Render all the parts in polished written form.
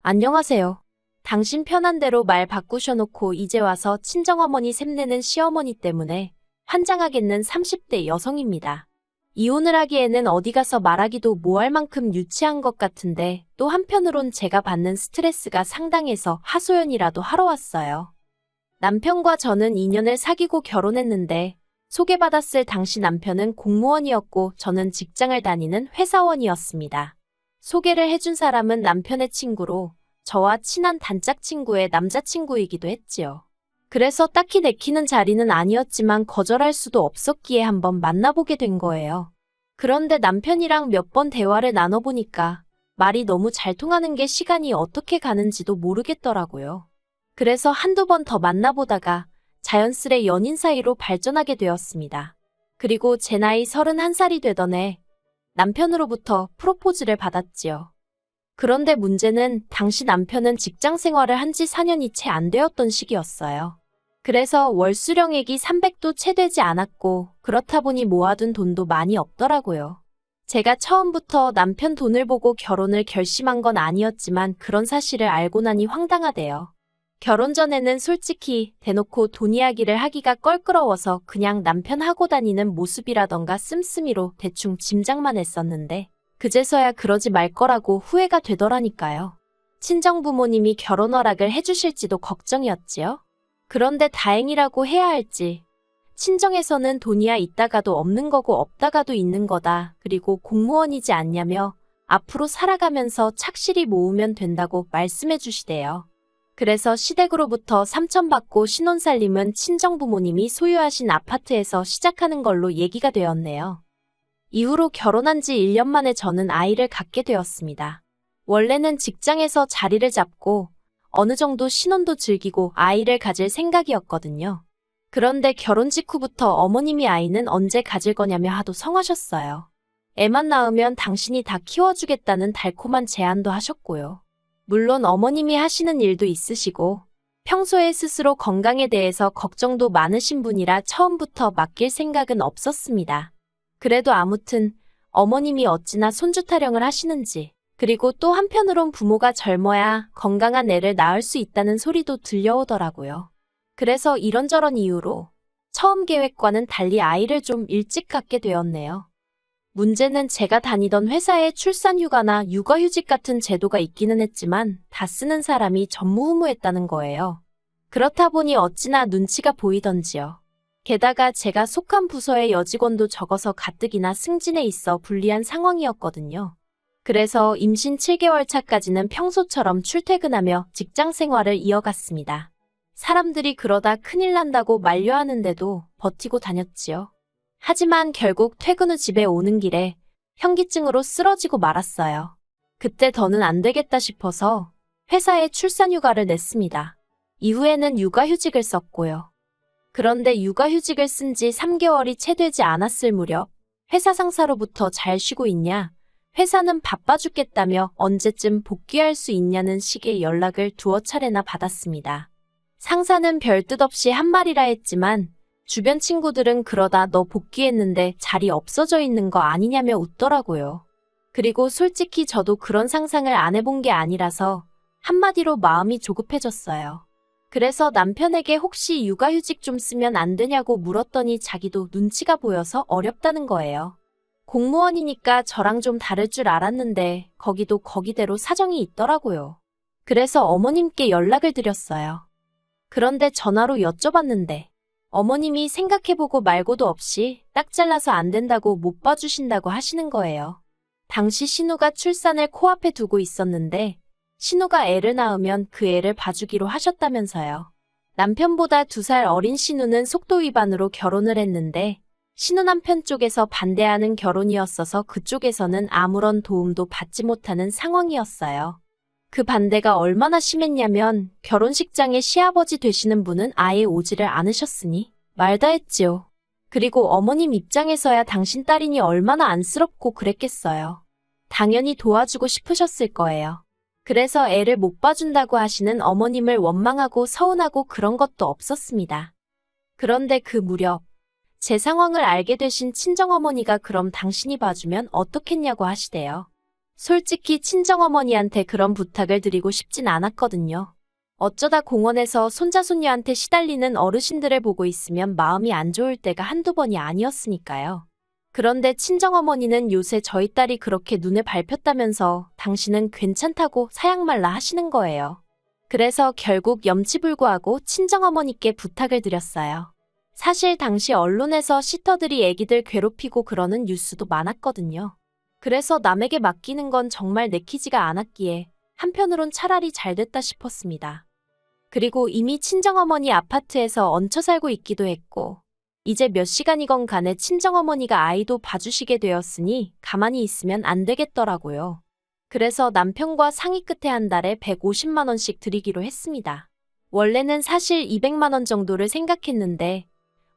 안녕하세요. 당신 편한 대로 말 바꾸셔놓고 이제 와서 친정어머니 샘내는 시어머니 때문에 환장하겠는 30대 여성입니다. 이혼을 하기에는 어디 가서 말하기도 뭐할 만큼 유치한 것 같은데 또 한편으론 제가 받는 스트레스가 상당해서 하소연이라도 하러 왔어요. 남편과 저는 2년을 사귀고 결혼했는데 소개받았을 당시 남편은 공무원이었고 저는 직장을 다니는 회사원이었습니다. 소개를 해준 사람은 남편의 친구로 저와 친한 단짝 친구의 남자친구이기도 했지요. 그래서 딱히 내키는 자리는 아니었지만 거절할 수도 없었기에 한번 만나보게 된 거예요. 그런데 남편이랑 몇 번 대화를 나눠보니까 말이 너무 잘 통하는 게 시간이 어떻게 가는지도 모르겠더라고요. 그래서 한두 번 더 만나보다가 자연스레 연인 사이로 발전하게 되었습니다. 그리고 제 나이 31살이 되던 해 남편으로부터 프로포즈를 받았지요. 그런데 문제는 당시 남편은 직장 생활을 한 지 4년이 채 안 되었던 시기였어요. 그래서 월 수령액이 300도 채 되지 않았고 그렇다 보니 모아둔 돈도 많이 없더라고요. 제가 처음부터 남편 돈을 보고 결혼을 결심한 건 아니었지만 그런 사실을 알고 나니 황당하대요. 결혼 전에는 솔직히 대놓고 돈 이야기를 하기가 껄끄러워서 그냥 남편 하고 다니는 모습이라던가 씀씀이로 대충 짐작만 했었는데 그제서야 그러지 말 거라고 후회가 되더라니까요. 친정부모님이 결혼 허락을 해주실지도 걱정이었지요. 그런데 다행이라고 해야 할지 친정에서는 돈이야 있다가도 없는 거고 없다가도 있는 거다. 그리고 공무원이지 않냐며 앞으로 살아가면서 착실히 모으면 된다고 말씀해 주시대요. 그래서 시댁으로부터 3천 받고 신혼살림은 친정부모님이 소유하신 아파트에서 시작하는 걸로 얘기가 되었네요. 이후로 결혼한 지 1년 만에 저는 아이를 갖게 되었습니다. 원래는 직장에서 자리를 잡고 어느 정도 신혼도 즐기고 아이를 가질 생각이었거든요. 그런데 결혼 직후부터 어머님이 아이는 언제 가질 거냐며 하도 성하셨어요. 애만 낳으면 당신이 다 키워주겠다는 달콤한 제안도 하셨고요. 물론 어머님이 하시는 일도 있으시고 평소에 스스로 건강에 대해서 걱정도 많으신 분이라 처음부터 맡길 생각은 없었습니다. 그래도 아무튼 어머님이 어찌나 손주 타령을 하시는지 그리고 또 한편으론 부모가 젊어야 건강한 애를 낳을 수 있다는 소리도 들려오더라고요. 그래서 이런저런 이유로 처음 계획과는 달리 아이를 좀 일찍 갖게 되었네요. 문제는 제가 다니던 회사에 출산휴가나 육아휴직 같은 제도가 있기는 했지만 다 쓰는 사람이 전무후무했다는 거예요. 그렇다 보니 어찌나 눈치가 보이던지요. 게다가 제가 속한 부서의 여직원도 적어서 가뜩이나 승진에 있어 불리한 상황이었거든요. 그래서 임신 7개월 차까지는 평소처럼 출퇴근하며 직장 생활을 이어갔습니다. 사람들이 그러다 큰일 난다고 만류하는데도 버티고 다녔지요. 하지만 결국 퇴근 후 집에 오는 길에 현기증으로 쓰러지고 말았어요. 그때 더는 안 되겠다 싶어서 회사에 출산휴가를 냈습니다. 이후에는 육아휴직을 썼고요. 그런데 육아휴직을 쓴 지 3개월이 채 되지 않았을 무렵 회사 상사로부터 잘 쉬고 있냐? 회사는 바빠 죽겠다며 언제쯤 복귀할 수 있냐는 식의 연락을 두어 차례나 받았습니다. 상사는 별 뜻 없이 한 말이라 했지만 주변 친구들은 그러다 너 복귀했는데 자리 없어져 있는 거 아니냐며 웃더라고요. 그리고 솔직히 저도 그런 상상을 안 해본 게 아니라서 한마디로 마음이 조급해졌어요. 그래서 남편에게 혹시 육아휴직 좀 쓰면 안 되냐고 물었더니 자기도 눈치가 보여서 어렵다는 거예요. 공무원이니까 저랑 좀 다를 줄 알았는데 거기도 거기대로 사정이 있더라고요. 그래서 어머님께 연락을 드렸어요. 그런데 전화로 여쭤봤는데 어머님이 생각해보고 말고도 없이 딱 잘라서 안 된다고 못 봐주신다고 하시는 거예요. 당시 신우가 출산을 코앞에 두고 있었는데 신우가 애를 낳으면 그 애를 봐주기로 하셨다면서요. 남편보다 2살 어린 신우는 속도 위반으로 결혼을 했는데 신우 남편 쪽에서 반대하는 결혼이었어서 그쪽에서는 아무런 도움도 받지 못하는 상황이었어요. 그 반대가 얼마나 심했냐면 결혼식장에 시아버지 되시는 분은 아예 오지를 않으셨으니 말다 했지요. 그리고 어머님 입장에서야 당신 딸이니 얼마나 안쓰럽고 그랬겠어요. 당연히 도와주고 싶으셨을 거예요. 그래서 애를 못 봐준다고 하시는 어머님을 원망하고 서운하고 그런 것도 없었습니다. 그런데 그 무렵 제 상황을 알게 되신 친정어머니가 그럼 당신이 봐주면 어떻겠냐고 하시대요. 솔직히 친정어머니한테 그런 부탁을 드리고 싶진 않았거든요. 어쩌다 공원에서 손자손녀한테 시달리는 어르신들을 보고 있으면 마음이 안 좋을 때가 한두 번이 아니었으니까요. 그런데 친정어머니는 요새 저희 딸이 그렇게 눈에 밟혔다면서 당신은 괜찮다고 사양말라 하시는 거예요. 그래서 결국 염치불구하고 친정어머니께 부탁을 드렸어요. 사실 당시 언론에서 시터들이 애기들 괴롭히고 그러는 뉴스도 많았거든요. 그래서 남에게 맡기는 건 정말 내키지가 않았기에 한편으론 차라리 잘 됐다 싶었습니다. 그리고 이미 친정어머니 아파트에서 얹혀 살고 있기도 했고 이제 몇 시간이건 간에 친정어머니가 아이도 봐주시게 되었으니 가만히 있으면 안 되겠더라고요. 그래서 남편과 상의 끝에 한 달에 150만 원씩 드리기로 했습니다. 원래는 사실 200만 원 정도를 생각했는데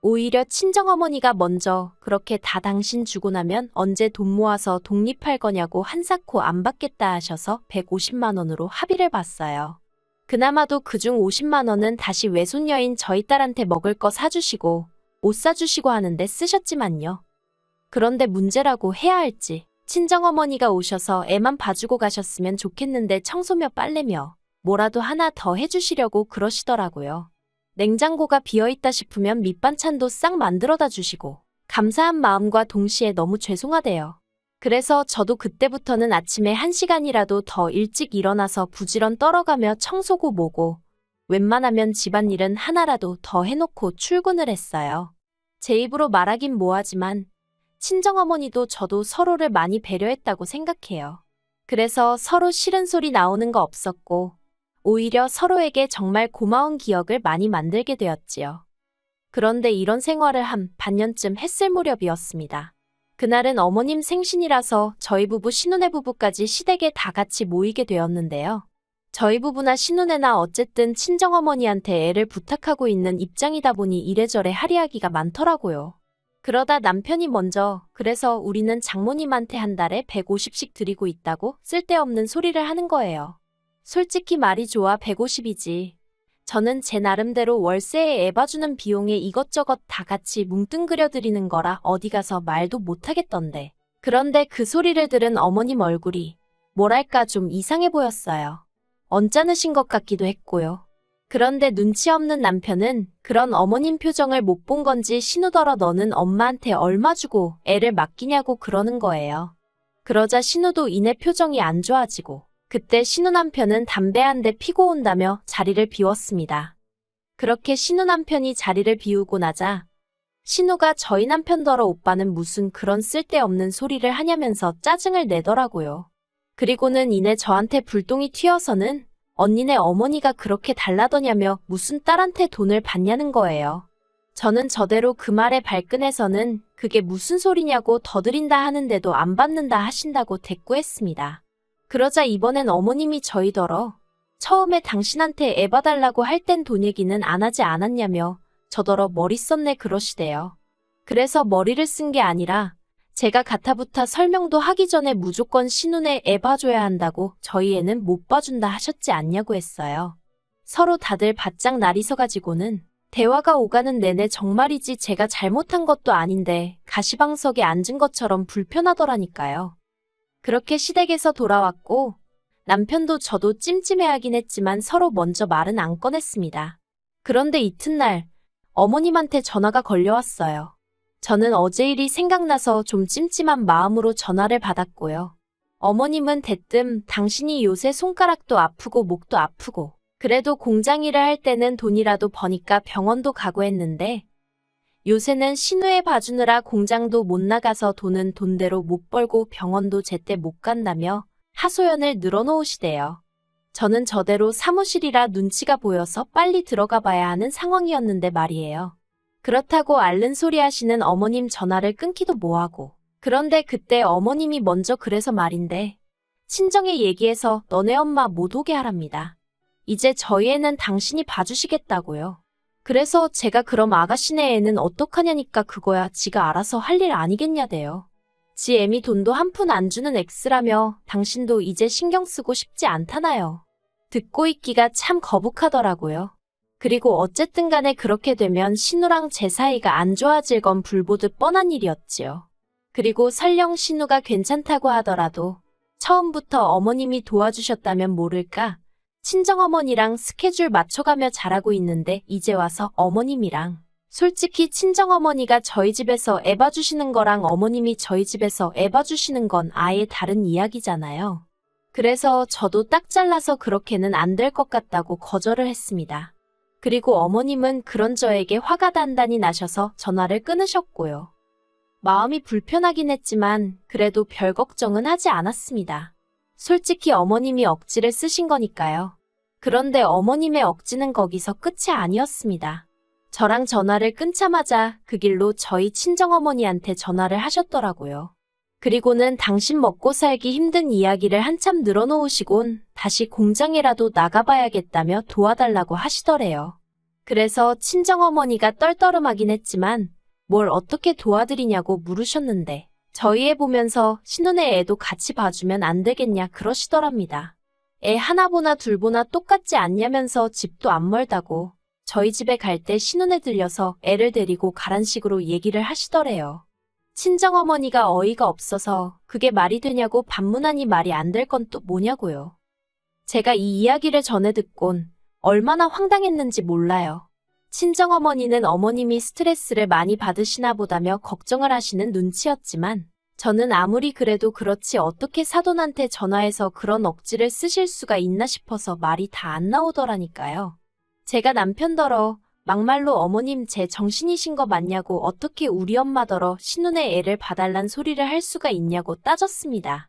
오히려 친정어머니가 먼저 그렇게 다 당신 주고 나면 언제 돈 모아서 독립할 거냐고 한사코 안 받겠다 하셔서 150만 원으로 합의를 봤어요. 그나마도 그중 50만 원은 다시 외손녀인 저희 딸한테 먹을 거 사주시고 옷 사주시고 하는데 쓰셨지만요. 그런데 문제라고 해야 할지 친정어머니가 오셔서 애만 봐주고 가셨으면 좋겠는데 청소며 빨래며 뭐라도 하나 더 해주시려고 그러시더라고요. 냉장고가 비어있다 싶으면 밑반찬도 싹 만들어다 주시고 감사한 마음과 동시에 너무 죄송하대요. 그래서 저도 그때부터는 아침에 1시간이라도 더 일찍 일어나서 부지런 떨어가며 청소고 뭐고 웬만하면 집안일은 하나라도 더 해놓고 출근을 했어요. 제 입으로 말하긴 뭐하지만 친정어머니도 저도 서로를 많이 배려했다고 생각해요. 그래서 서로 싫은 소리 나오는 거 없었고 오히려 서로에게 정말 고마운 기억을 많이 만들게 되었지요. 그런데 이런 생활을 한 반년쯤 했을 무렵이었습니다. 그날은 어머님 생신이라서 저희 부부 신혼의 부부까지 시댁에 다 같이 모이게 되었는데요. 저희 부부나 신혼애나 어쨌든 친정어머니한테 애를 부탁하고 있는 입장이다 보니 이래저래 할이하기가 많더라고요. 그러다 남편이 먼저 그래서 우리는 장모님한테 한 달에 150씩 드리고 있다고 쓸데없는 소리를 하는 거예요. 솔직히 말이 좋아 150이지. 저는 제 나름대로 월세에 애 봐주는 비용에 이것저것 다 같이 뭉뚱그려 드리는 거라 어디 가서 말도 못하겠던데. 그런데 그 소리를 들은 어머님 얼굴이 뭐랄까 좀 이상해 보였어요. 언짢으신 것 같기도 했고요. 그런데 눈치 없는 남편은 그런 어머님 표정을 못 본 건지 신우더러 너는 엄마한테 얼마 주고 애를 맡기냐고 그러는 거예요. 그러자 신우도 이내 표정이 안 좋아지고 그때 신우 남편은 담배 한 대 피고 온다며 자리를 비웠습니다. 그렇게 신우 남편이 자리를 비우고 나자 신우가 저희 남편더러 오빠는 무슨 그런 쓸데없는 소리를 하냐면서 짜증을 내더라고요. 그리고는 이내 저한테 불똥이 튀어서는 언니네 어머니가 그렇게 달라더냐며 무슨 딸한테 돈을 받냐는 거예요. 저는 저대로 그 말에 발끈해서는 그게 무슨 소리냐고 더 드린다 하는데도 안 받는다 하신다고 대꾸했습니다. 그러자 이번엔 어머님이 저희더러 처음에 당신한테 애 봐달라고 할 땐 돈 얘기는 안 하지 않았냐며 저더러 머리 썼네 그러시대요. 그래서 머리를 쓴 게 아니라 제가 가타부타 설명도 하기 전에 무조건 신혼에 애 봐줘야 한다고 저희 애는 못 봐준다 하셨지 않냐고 했어요. 서로 다들 바짝 날이 서가지고는 대화가 오가는 내내 정말이지 제가 잘못한 것도 아닌데 가시방석에 앉은 것처럼 불편하더라니까요. 그렇게 시댁에서 돌아왔고 남편도 저도 찜찜해하긴 했지만 서로 먼저 말은 안 꺼냈습니다. 그런데 이튿날 어머님한테 전화가 걸려왔어요. 저는 어제 일이 생각나서 좀 찜찜한 마음으로 전화를 받았고요. 어머님은 대뜸 당신이 요새 손가락도 아프고 목도 아프고 그래도 공장 일을 할 때는 돈이라도 버니까 병원도 가고 했는데 요새는 신우애 봐주느라 공장도 못 나가서 돈은 돈대로 못 벌고 병원도 제때 못 간다며 하소연을 늘어놓으시대요. 저는 저대로 사무실이라 눈치가 보여서 빨리 들어가 봐야 하는 상황이었는데 말이에요. 그렇다고 앓는 소리 하시는 어머님 전화를 끊기도 뭐하고. 그런데 그때 어머님이 먼저 그래서 말인데 친정에 얘기해서 너네 엄마 못 오게 하랍니다. 이제 저희 애는 당신이 봐주시겠다고요. 그래서 제가 그럼 아가씨네 애는 어떡하냐니까 그거야 지가 알아서 할 일 아니겠냐대요. 지 애미 돈도 한 푼 안 주는 엑스라며 당신도 이제 신경 쓰고 싶지 않다나요. 듣고 있기가 참 거북하더라고요. 그리고 어쨌든 간에 그렇게 되면 신우랑 제 사이가 안 좋아질 건 불보듯 뻔한 일이었지요. 그리고 설령 신우가 괜찮다고 하더라도 처음부터 어머님이 도와주셨다면 모를까? 친정어머니랑 스케줄 맞춰가며 자라고 있는데 이제 와서 어머님이랑. 솔직히 친정어머니가 저희 집에서 애 봐주시는 거랑 어머님이 저희 집에서 애 봐주시는 건 아예 다른 이야기잖아요. 그래서 저도 딱 잘라서 그렇게는 안 될 것 같다고 거절을 했습니다. 그리고 어머님은 그런 저에게 화가 단단히 나셔서 전화를 끊으셨고요. 마음이 불편하긴 했지만 그래도 별 걱정은 하지 않았습니다. 솔직히 어머님이 억지를 쓰신 거니까요. 그런데 어머님의 억지는 거기서 끝이 아니었습니다. 저랑 전화를 끊자마자 그 길로 저희 친정어머니한테 전화를 하셨더라고요. 그리고는 당신 먹고 살기 힘든 이야기를 한참 늘어놓으시곤 다시 공장이라도 나가봐야겠다며 도와달라고 하시더래요. 그래서 친정어머니가 떨떠름하긴 했지만 뭘 어떻게 도와드리냐고 물으셨는데 저희 애 보면서 신혼의 애도 같이 봐주면 안 되겠냐 그러시더랍니다. 애 하나 보나 둘 보나 똑같지 않냐면서 집도 안 멀다고 저희 집에 갈 때 신혼에 들려서 애를 데리고 가란 식으로 얘기를 하시더래요. 친정어머니가 어이가 없어서 그게 말이 되냐고 반문하니 말이 안 될 건 또 뭐냐고요. 제가 이 이야기를 전해 듣곤 얼마나 황당했는지 몰라요. 친정어머니는 어머님이 스트레스를 많이 받으시나 보다며 걱정을 하시는 눈치였지만 저는 아무리 그래도 그렇지 어떻게 사돈한테 전화해서 그런 억지를 쓰실 수가 있나 싶어서 말이 다 안 나오더라니까요. 제가 남편더러 막말로 어머님 제 정신이신 거 맞냐고 어떻게 우리 엄마더러 신혼의 애를 봐달란 소리를 할 수가 있냐고 따졌습니다.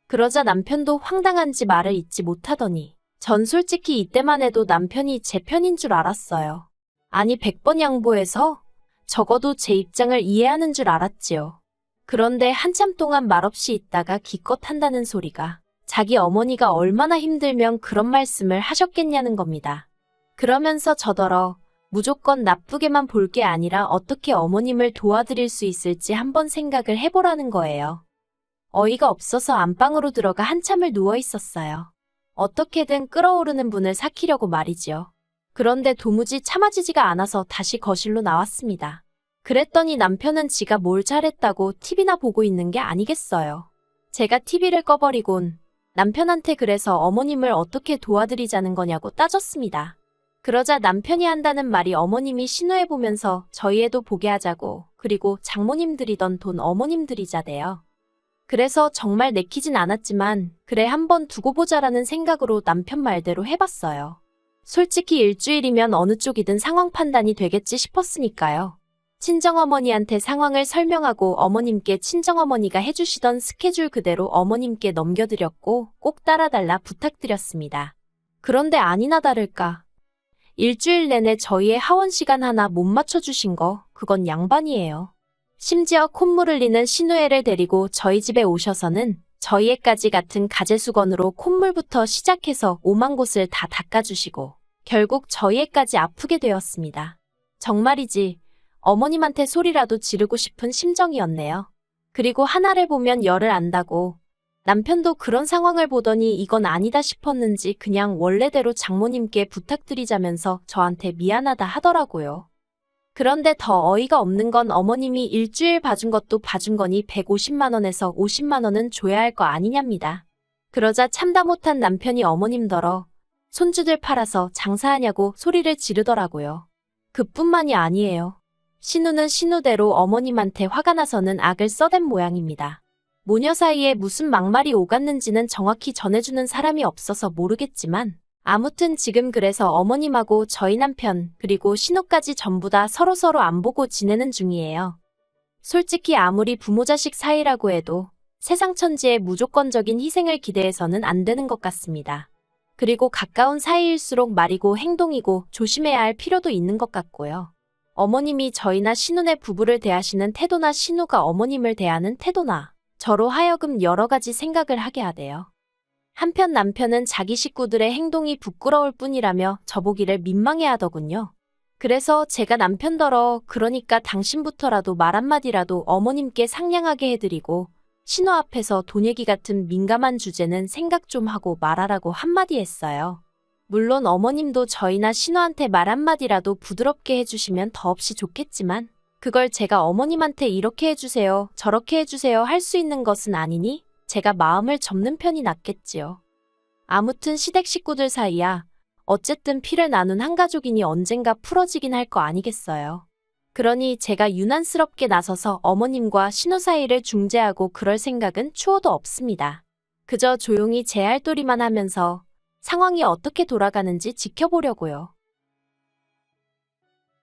그러자 남편도 황당한지 말을 잇지 못하더니 전 솔직히 이때만 해도 남편이 제 편인 줄 알았어요. 아니 100번 양보해서 적어도 제 입장을 이해하는 줄 알았지요. 그런데 한참 동안 말없이 있다가 기껏 한다는 소리가 자기 어머니가 얼마나 힘들면 그런 말씀을 하셨겠냐는 겁니다. 그러면서 저더러 무조건 나쁘게만 볼 게 아니라 어떻게 어머님을 도와드릴 수 있을지 한번 생각을 해보라는 거예요. 어이가 없어서 안방으로 들어가 한참을 누워 있었어요. 어떻게든 끓어오르는 분을 삭히려고 말이지요. 그런데 도무지 참아지지가 않아서 다시 거실로 나왔습니다. 그랬더니 남편은 지가 뭘 잘했다고 TV나 보고 있는 게 아니겠어요. 제가 TV를 꺼버리곤 남편한테 그래서 어머님을 어떻게 도와드리자는 거냐고 따졌습니다. 그러자 남편이 한다는 말이 어머님이 신호해보면서 저희 애도 보게 하자고 그리고 장모님 들이던 돈 어머님 들이자대요. 그래서 정말 내키진 않았지만 그래 한번 두고 보자라는 생각으로 남편 말대로 해봤어요. 솔직히 일주일이면 어느 쪽이든 상황 판단이 되겠지 싶었으니까요. 친정어머니한테 상황을 설명하고 어머님께 친정어머니가 해주시던 스케줄 그대로 어머님께 넘겨드렸고 꼭 따라달라 부탁드렸습니다. 그런데 아니나 다를까. 일주일 내내 저희의 하원 시간 하나 못 맞춰주신 거 그건 양반이에요. 심지어 콧물 흘리는 신우애를 데리고 저희 집에 오셔서는 저희 애까지 같은 가재수건으로 콧물부터 시작해서 오만 곳을 다 닦아주시고 결국 저희 애까지 아프게 되었습니다. 정말이지 어머님한테 소리라도 지르고 싶은 심정이었네요. 그리고 하나를 보면 열을 안다고 남편도 그런 상황을 보더니 이건 아니다 싶었는지 그냥 원래대로 장모님께 부탁드리자면서 저한테 미안하다 하더라고요. 그런데 더 어이가 없는 건 어머님이 일주일 봐준 것도 봐준 거니 150만 원에서 50만 원은 줘야 할 거 아니냐입니다. 그러자 참다 못한 남편이 어머님더러 손주들 팔아서 장사하냐고 소리를 지르더라고요. 그뿐만이 아니에요. 신우는 신우대로 어머님한테 화가 나서는 악을 써댄 모양입니다. 모녀 사이에 무슨 막말이 오갔는지는 정확히 전해주는 사람이 없어서 모르겠지만 아무튼 지금 그래서 어머님하고 저희 남편 그리고 신우까지 전부 다 서로서로 안 보고 지내는 중이에요. 솔직히 아무리 부모 자식 사이라고 해도 세상 천지에 무조건적인 희생을 기대해서는 안 되는 것 같습니다. 그리고 가까운 사이일수록 말이고 행동이고 조심해야 할 필요도 있는 것 같고요. 어머님이 저희나 신우네 부부를 대하시는 태도나 신우가 어머님을 대하는 태도나 저로 하여금 여러 가지 생각을 하게 하대요. 한편 남편은 자기 식구들의 행동이 부끄러울 뿐이라며 저보기를 민망해 하더군요. 그래서 제가 남편더러 그러니까 당신부터라도 말 한마디라도 어머님께 상냥하게 해드리고 신우 앞에서 돈 얘기 같은 민감한 주제는 생각 좀 하고 말하라고 한마디 했어요. 물론 어머님도 저희나 신우한테 말 한마디라도 부드럽게 해주시면 더없이 좋겠지만 그걸 제가 어머님한테 이렇게 해주세요, 저렇게 해주세요 할 수 있는 것은 아니니 제가 마음을 접는 편이 낫겠지요. 아무튼 시댁 식구들 사이야. 어쨌든 피를 나눈 한 가족이니 언젠가 풀어지긴 할 거 아니겠어요. 그러니 제가 유난스럽게 나서서 어머님과 신우 사이를 중재하고 그럴 생각은 추호도 없습니다. 그저 조용히 제 할 도리만 하면서 상황이 어떻게 돌아가는지 지켜보려고요.